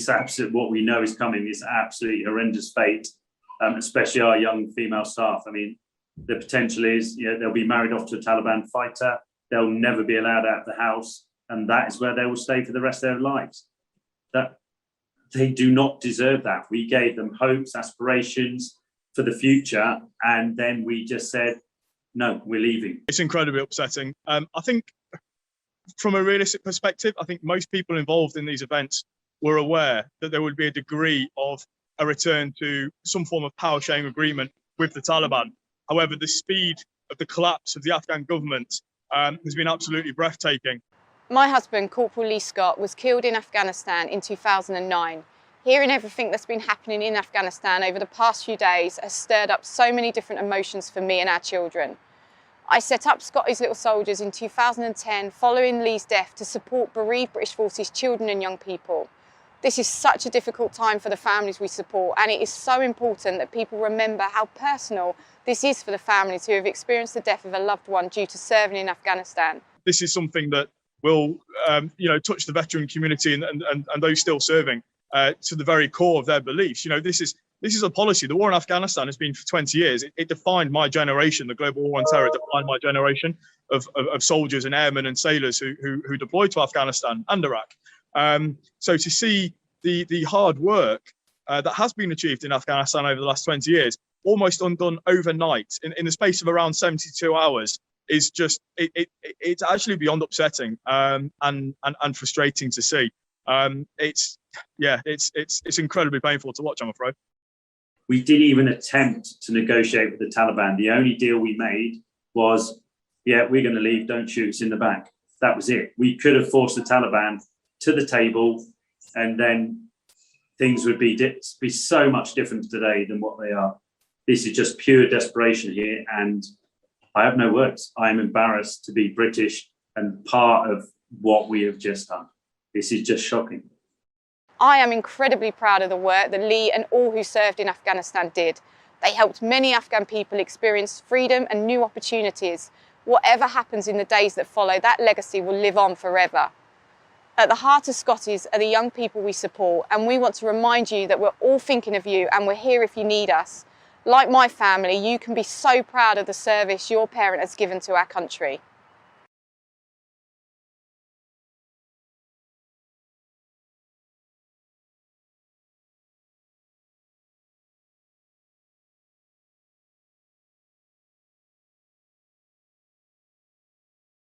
It's absolute, what we know is coming is absolutely horrendous fate, especially our young female staff. I mean, the potential is, they'll be married off to a Taliban fighter. They'll never be allowed out of the house, and that is where they will stay for the rest of their lives. That they do not deserve that. We gave them hopes, aspirations for the future, and then we just said, no, we're leaving. It's incredibly upsetting. I think from a realistic perspective, I think most people involved in these events were aware that there would be a degree of a return to some form of power sharing agreement with the Taliban. However, the speed of the collapse of the Afghan government has been absolutely breathtaking. My husband, Corporal Lee Scott, was killed in Afghanistan in 2009. Hearing everything that's been happening in Afghanistan over the past few days has stirred up so many different emotions for me and our children. I set up Scotty's Little Soldiers in 2010 following Lee's death to support bereaved British Forces children and young people. This is such a difficult time for the families we support, and it is so important that people remember how personal this is for the families who have experienced the death of a loved one due to serving in Afghanistan. This is something that will touch the veteran community and those still serving to the very core of their beliefs. This is a policy. The war in Afghanistan has been for 20 years. It defined my generation. The global war on terror defined my generation of soldiers and airmen and sailors who deployed to Afghanistan and Iraq. So to see the hard work that has been achieved in Afghanistan over the last 20 years, almost undone overnight in the space of around 72 hours, is just it's actually beyond upsetting and frustrating to see. It's incredibly painful to watch, I'm afraid. We didn't even attempt to negotiate with the Taliban. The only deal we made was, we're going to leave, don't shoot us in the back. That was it. We could have forced the Taliban to the table, and then things would be so much different today than what they are. This is just pure desperation here, and I have no words. I am embarrassed to be British and part of what we have just done. This is just shocking. I am incredibly proud of the work that Lee and all who served in Afghanistan did. They helped many Afghan people experience freedom and new opportunities. Whatever happens in the days that follow, that legacy will live on forever. At the heart of Scotties are the young people we support, and we want to remind you that we're all thinking of you and we're here if you need us. Like my family, you can be so proud of the service your parent has given to our country.